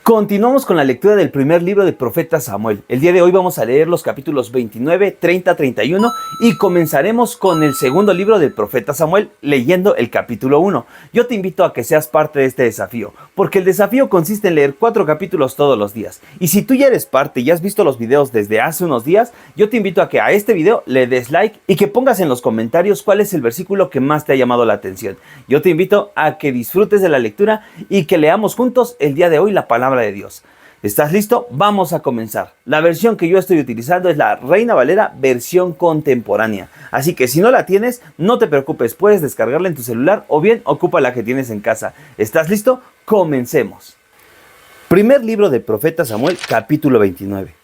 Continuamos con la lectura del primer libro del profeta Samuel. El día de hoy vamos a leer los capítulos 29, 30, 31 y comenzaremos con el segundo libro del profeta Samuel leyendo el capítulo 1. Yo te invito a que seas parte de este desafío, porque el desafío consiste en leer 4 capítulos todos los días. Y si tú ya eres parte y has visto los videos desde hace unos días, yo te invito a que a este video le des like y que pongas en los comentarios cuál es el versículo que más te ha llamado la atención. Yo te invito a que disfrutes de la lectura y que leamos juntos el día de hoy la palabra de Dios. ¿Estás listo? Vamos a comenzar. La versión que yo estoy utilizando es la Reina Valera versión contemporánea. Así que si no la tienes, no te preocupes, puedes descargarla en tu celular o bien ocupa la que tienes en casa. ¿Estás listo? Comencemos. Primer libro del profeta Samuel, capítulo 29.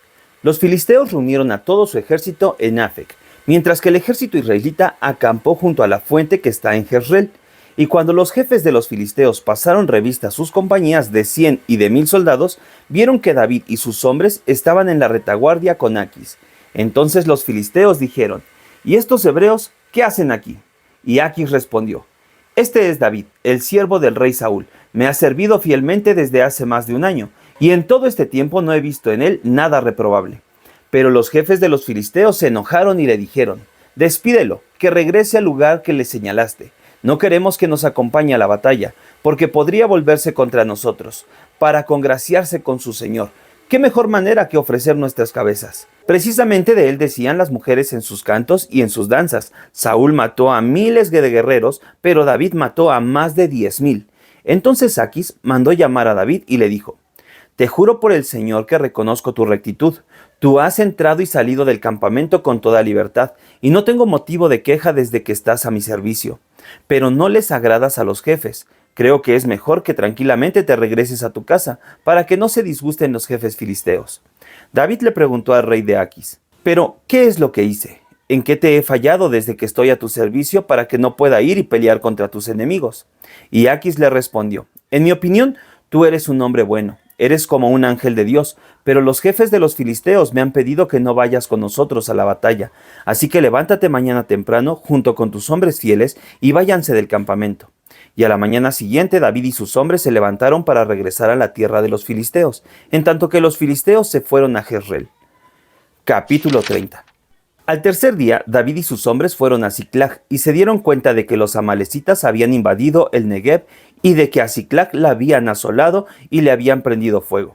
Los filisteos reunieron a todo su ejército en Afec, mientras que el ejército israelita acampó junto a la fuente que está en Jezreel. Y cuando los jefes de los filisteos pasaron revista a sus compañías de 100 y de 1000 soldados, vieron que David y sus hombres estaban en la retaguardia con Aquis. Entonces los filisteos dijeron: ¿Y estos hebreos qué hacen aquí? Y Aquis respondió: Este es David, el siervo del rey Saúl. Me ha servido fielmente desde hace más de un año, y en todo este tiempo no he visto en él nada reprobable. Pero los jefes de los filisteos se enojaron y le dijeron: Despídelo, que regrese al lugar que le señalaste. No queremos que nos acompañe a la batalla, porque podría volverse contra nosotros, para congraciarse con su señor. ¿Qué mejor manera que ofrecer nuestras cabezas? Precisamente de él decían las mujeres en sus cantos y en sus danzas: Saúl mató a miles de guerreros, pero David mató a más de 10,000. Entonces Aquis mandó llamar a David y le dijo: Te juro por el Señor que reconozco tu rectitud. Tú has entrado y salido del campamento con toda libertad, y no tengo motivo de queja desde que estás a mi servicio. Pero no les agradas a los jefes. Creo que es mejor que tranquilamente te regreses a tu casa, para que no se disgusten los jefes filisteos. David le preguntó al rey de Aquis: Pero, ¿qué es lo que hice? ¿En qué te he fallado desde que estoy a tu servicio para que no pueda ir y pelear contra tus enemigos? Y Aquis le respondió: En mi opinión, tú eres un hombre bueno. Eres como un ángel de Dios, pero los jefes de los filisteos me han pedido que no vayas con nosotros a la batalla. Así que levántate mañana temprano junto con tus hombres fieles y váyanse del campamento. Y a la mañana siguiente David y sus hombres se levantaron para regresar a la tierra de los filisteos, en tanto que los filisteos se fueron a Jezreel. Capítulo 30. Al tercer día, David y sus hombres fueron a Siclag y se dieron cuenta de que los amalecitas habían invadido el Negev y de que a Siclag la habían asolado y le habían prendido fuego.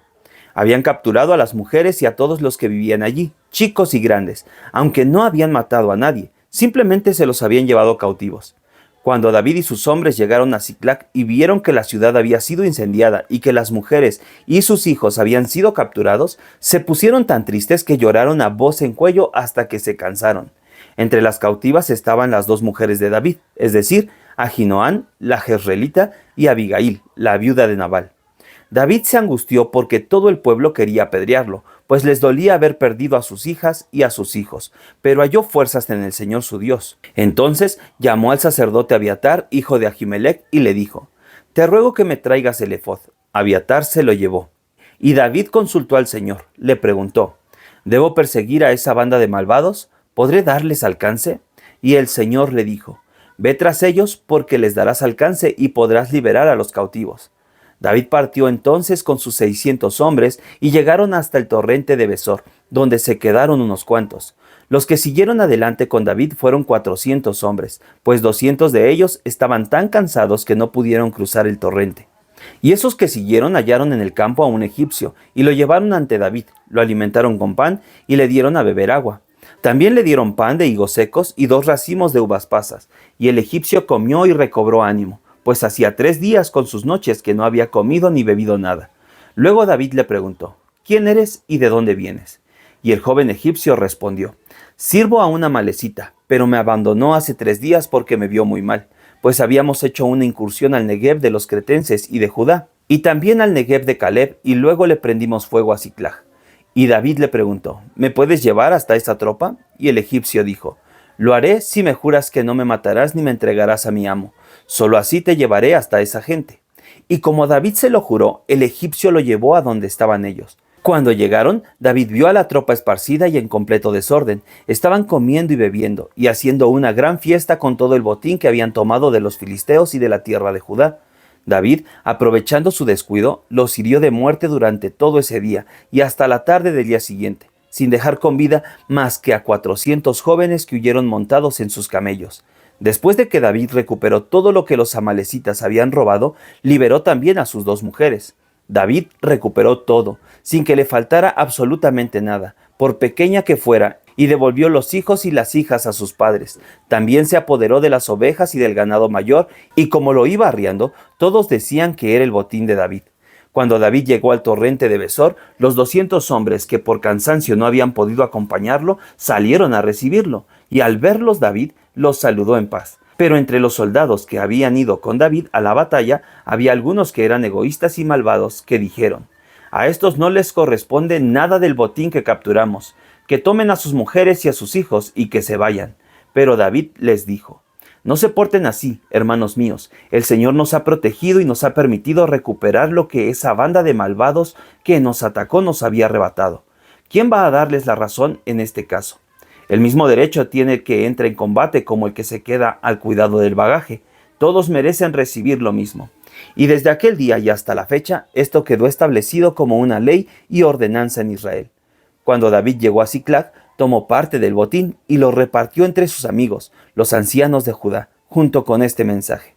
Habían capturado a las mujeres y a todos los que vivían allí, chicos y grandes, aunque no habían matado a nadie, simplemente se los habían llevado cautivos. Cuando David y sus hombres llegaron a Siclag y vieron que la ciudad había sido incendiada y que las mujeres y sus hijos habían sido capturados, se pusieron tan tristes que lloraron a voz en cuello hasta que se cansaron. Entre las cautivas estaban las 2 mujeres de David, es decir, Ahinoam, la jezreelita, y Abigail, la viuda de Nabal. David se angustió porque todo el pueblo quería apedrearlo, pues les dolía haber perdido a sus hijas y a sus hijos, pero halló fuerzas en el Señor su Dios. Entonces llamó al sacerdote Abiatar, hijo de Ahimelech, y le dijo: Te ruego que me traigas el efod. Abiatar se lo llevó. Y David consultó al Señor, le preguntó: ¿Debo perseguir a esa banda de malvados? ¿Podré darles alcance? Y el Señor le dijo: Ve tras ellos, porque les darás alcance y podrás liberar a los cautivos. David partió entonces con sus 600 hombres y llegaron hasta el torrente de Besor, donde se quedaron unos cuantos. Los que siguieron adelante con David fueron 400 hombres, pues 200 de ellos estaban tan cansados que no pudieron cruzar el torrente. Y esos que siguieron hallaron en el campo a un egipcio, y lo llevaron ante David, lo alimentaron con pan y le dieron a beber agua. También le dieron pan de higos secos y 2 racimos de uvas pasas, y el egipcio comió y recobró ánimo, pues hacía 3 días con sus noches que no había comido ni bebido nada. Luego David le preguntó: ¿Quién eres y de dónde vienes? Y el joven egipcio respondió: Sirvo a una amalecita, pero me abandonó hace 3 días porque me vio muy mal, pues habíamos hecho una incursión al Negev de los cretenses y de Judá, y también al Negev de Caleb, y luego le prendimos fuego a Siclag. Y David le preguntó: ¿Me puedes llevar hasta esa tropa? Y el egipcio dijo: Lo haré si me juras que no me matarás ni me entregarás a mi amo. Solo así te llevaré hasta esa gente. Y como David se lo juró, el egipcio lo llevó a donde estaban ellos. Cuando llegaron, David vio a la tropa esparcida y en completo desorden. Estaban comiendo y bebiendo, y haciendo una gran fiesta con todo el botín que habían tomado de los filisteos y de la tierra de Judá. David, aprovechando su descuido, los hirió de muerte durante todo ese día y hasta la tarde del día siguiente, sin dejar con vida más que a 400 jóvenes que huyeron montados en sus camellos. Después de que David recuperó todo lo que los amalecitas habían robado, liberó también a sus 2 mujeres. David recuperó todo, sin que le faltara absolutamente nada, por pequeña que fuera, y devolvió los hijos y las hijas a sus padres. También se apoderó de las ovejas y del ganado mayor, y como lo iba arriando, todos decían que era el botín de David. Cuando David llegó al torrente de Besor, los 200 hombres que por cansancio no habían podido acompañarlo, salieron a recibirlo, y al verlos David los saludó en paz. Pero entre los soldados que habían ido con David a la batalla, había algunos que eran egoístas y malvados, que dijeron: «A estos no les corresponde nada del botín que capturamos, que tomen a sus mujeres y a sus hijos y que se vayan». Pero David les dijo: «No se porten así, hermanos míos. El Señor nos ha protegido y nos ha permitido recuperar lo que esa banda de malvados que nos atacó nos había arrebatado. ¿Quién va a darles la razón en este caso? El mismo derecho tiene el que entra en combate como el que se queda al cuidado del bagaje. Todos merecen recibir lo mismo». Y desde aquel día y hasta la fecha, esto quedó establecido como una ley y ordenanza en Israel. Cuando David llegó a Siclag, tomó parte del botín y lo repartió entre sus amigos, los ancianos de Judá, junto con este mensaje: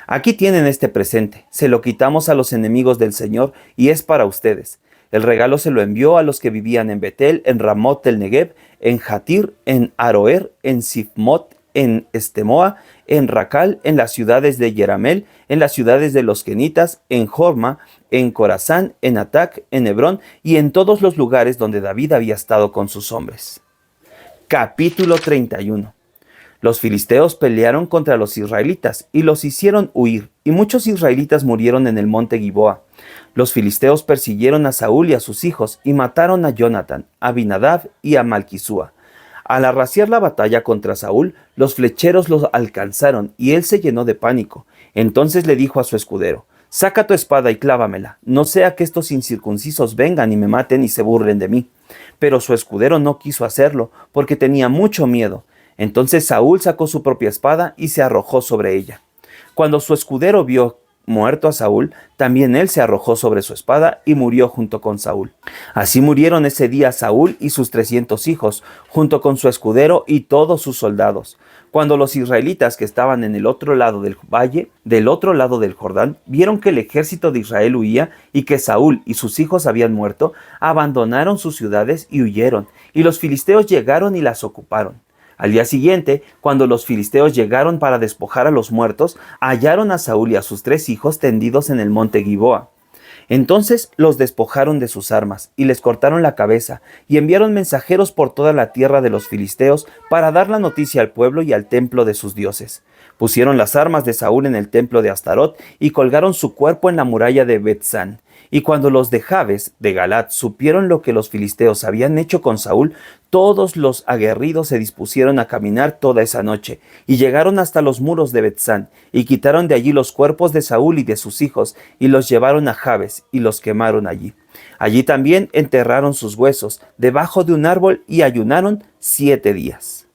«Aquí tienen este presente, se lo quitamos a los enemigos del Señor y es para ustedes». El regalo se lo envió a los que vivían en Betel, en Ramot del Negev, en Jatir, en Aroer, en Sifmot, en Estemoa, en Racal, en las ciudades de Yeramel, en las ciudades de los Kenitas, en Jorma, en Corazán, en Atac, en Hebrón y en todos los lugares donde David había estado con sus hombres. Capítulo 31. Los filisteos pelearon contra los israelitas y los hicieron huir, y muchos israelitas murieron en el monte Giboa. Los filisteos persiguieron a Saúl y a sus hijos y mataron a Jonatán, a Abinadab y a Malquisúa. Al arreciar la batalla contra Saúl, los flecheros los alcanzaron y él se llenó de pánico. Entonces le dijo a su escudero: «Saca tu espada y clávamela, no sea que estos incircuncisos vengan y me maten y se burlen de mí». Pero su escudero no quiso hacerlo porque tenía mucho miedo. Entonces Saúl sacó su propia espada y se arrojó sobre ella. Cuando su escudero vio muerto a Saúl, también él se arrojó sobre su espada y murió junto con Saúl. Así murieron ese día Saúl y sus 300 hijos, junto con su escudero y todos sus soldados. Cuando los israelitas que estaban en el otro lado del valle, del otro lado del Jordán, vieron que el ejército de Israel huía y que Saúl y sus hijos habían muerto, abandonaron sus ciudades y huyeron, y los filisteos llegaron y las ocuparon. Al día siguiente, cuando los filisteos llegaron para despojar a los muertos, hallaron a Saúl y a sus 3 hijos tendidos en el monte Giboa. Entonces los despojaron de sus armas y les cortaron la cabeza y enviaron mensajeros por toda la tierra de los filisteos para dar la noticia al pueblo y al templo de sus dioses. Pusieron las armas de Saúl en el templo de Astarot y colgaron su cuerpo en la muralla de Bet-San. Y cuando los de Jabes de Galat supieron lo que los filisteos habían hecho con Saúl, todos los aguerridos se dispusieron a caminar toda esa noche, y llegaron hasta los muros de Bet-San, y quitaron de allí los cuerpos de Saúl y de sus hijos, y los llevaron a Jabes, y los quemaron allí. Allí también enterraron sus huesos, debajo de un árbol, y ayunaron 7 días.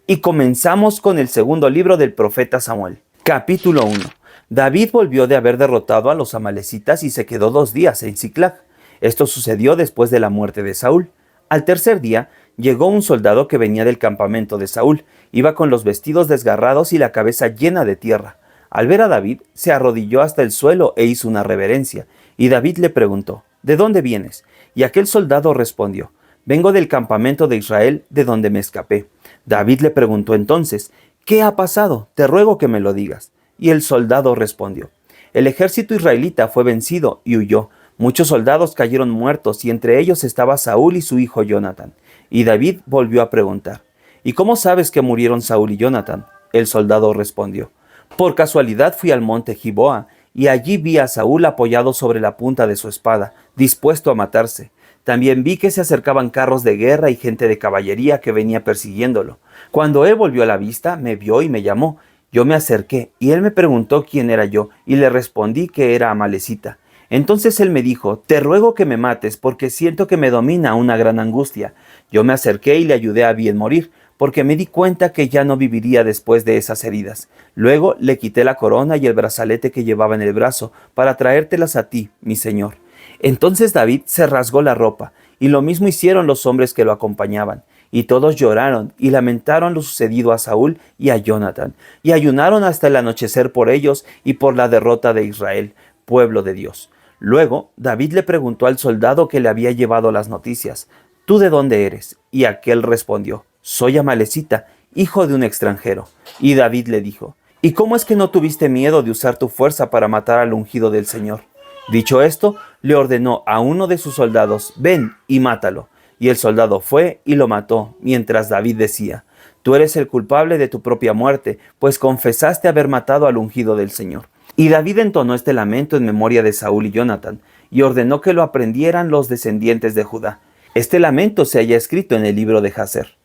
Y comenzamos con el segundo libro del profeta Samuel. Capítulo 1. David volvió de haber derrotado a los amalecitas y se quedó 2 días en Siclag. Esto sucedió después de la muerte de Saúl. Al tercer día, llegó un soldado que venía del campamento de Saúl. Iba con los vestidos desgarrados y la cabeza llena de tierra. Al ver a David, se arrodilló hasta el suelo e hizo una reverencia. Y David le preguntó: «¿De dónde vienes?». Y aquel soldado respondió: «Vengo del campamento de Israel, de donde me escapé». David le preguntó entonces: «¿Qué ha pasado? Te ruego que me lo digas». Y el soldado respondió: «El ejército israelita fue vencido y huyó. Muchos soldados cayeron muertos y entre ellos estaba Saúl y su hijo Jonatán». Y David volvió a preguntar: «¿Y cómo sabes que murieron Saúl y Jonatán?». El soldado respondió: «Por casualidad fui al monte Giboa y allí vi a Saúl apoyado sobre la punta de su espada, dispuesto a matarse. También vi que se acercaban carros de guerra y gente de caballería que venía persiguiéndolo. Cuando él volvió a la vista, me vio y me llamó. Yo me acerqué, y él me preguntó quién era yo, y le respondí que era amalecita. Entonces él me dijo: «Te ruego que me mates, porque siento que me domina una gran angustia». Yo me acerqué y le ayudé a bien morir, porque me di cuenta que ya no viviría después de esas heridas. Luego le quité la corona y el brazalete que llevaba en el brazo, para traértelas a ti, mi señor. Entonces David se rasgó la ropa, y lo mismo hicieron los hombres que lo acompañaban. Y todos lloraron y lamentaron lo sucedido a Saúl y a Jonatán, y ayunaron hasta el anochecer por ellos y por la derrota de Israel, pueblo de Dios. Luego David le preguntó al soldado que le había llevado las noticias: ¿Tú de dónde eres? Y aquel respondió: Soy amalecita, hijo de un extranjero. Y David le dijo: ¿Y cómo es que no tuviste miedo de usar tu fuerza para matar al ungido del Señor? Dicho esto, le ordenó a uno de sus soldados: Ven y mátalo. Y el soldado fue y lo mató, mientras David decía: Tú eres el culpable de tu propia muerte, pues confesaste haber matado al ungido del Señor. Y David entonó este lamento en memoria de Saúl y Jonatán, y ordenó que lo aprendieran los descendientes de Judá. Este lamento se halla escrito en el libro de Jaser.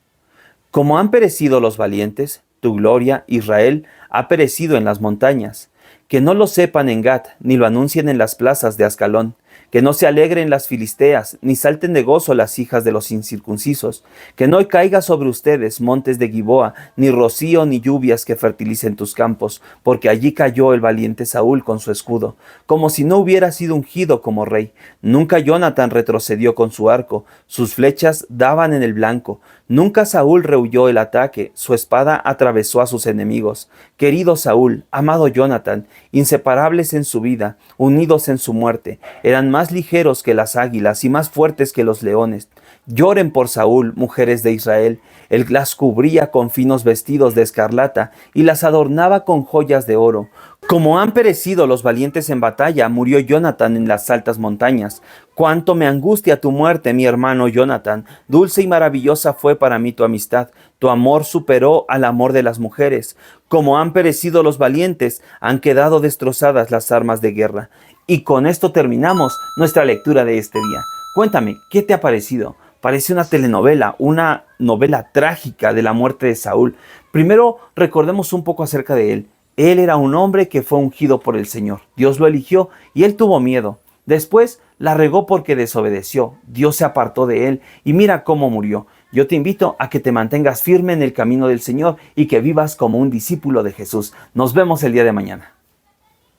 Como han perecido los valientes, tu gloria, Israel, ha perecido en las montañas. Que no lo sepan en Gat, ni lo anuncien en las plazas de Ascalón. Que no se alegren las filisteas, ni salten de gozo las hijas de los incircuncisos. Que no caiga sobre ustedes montes de Giboa, ni rocío ni lluvias que fertilicen tus campos, porque allí cayó el valiente Saúl con su escudo, como si no hubiera sido ungido como rey. Nunca Jonatán retrocedió con su arco, sus flechas daban en el blanco. Nunca Saúl rehuyó el ataque, su espada atravesó a sus enemigos. Querido Saúl, amado Jonatán, inseparables en su vida, unidos en su muerte, eran más ligeros que las águilas y más fuertes que los leones. Lloren por Saúl, mujeres de Israel. Él las cubría con finos vestidos de escarlata y las adornaba con joyas de oro. Como han perecido los valientes en batalla, murió Jonatán en las altas montañas. Cuánto me angustia tu muerte, mi hermano Jonatán. Dulce y maravillosa fue para mí tu amistad. Tu amor superó al amor de las mujeres. Como han perecido los valientes, han quedado destrozadas las armas de guerra. Y con esto terminamos nuestra lectura de este día. Cuéntame, ¿qué te ha parecido? Parece una telenovela, una novela trágica de la muerte de Saúl. Primero, recordemos un poco acerca de él. Él era un hombre que fue ungido por el Señor. Dios lo eligió y él tuvo miedo. Después la regó porque desobedeció. Dios se apartó de él y mira cómo murió. Yo te invito a que te mantengas firme en el camino del Señor y que vivas como un discípulo de Jesús. Nos vemos el día de mañana.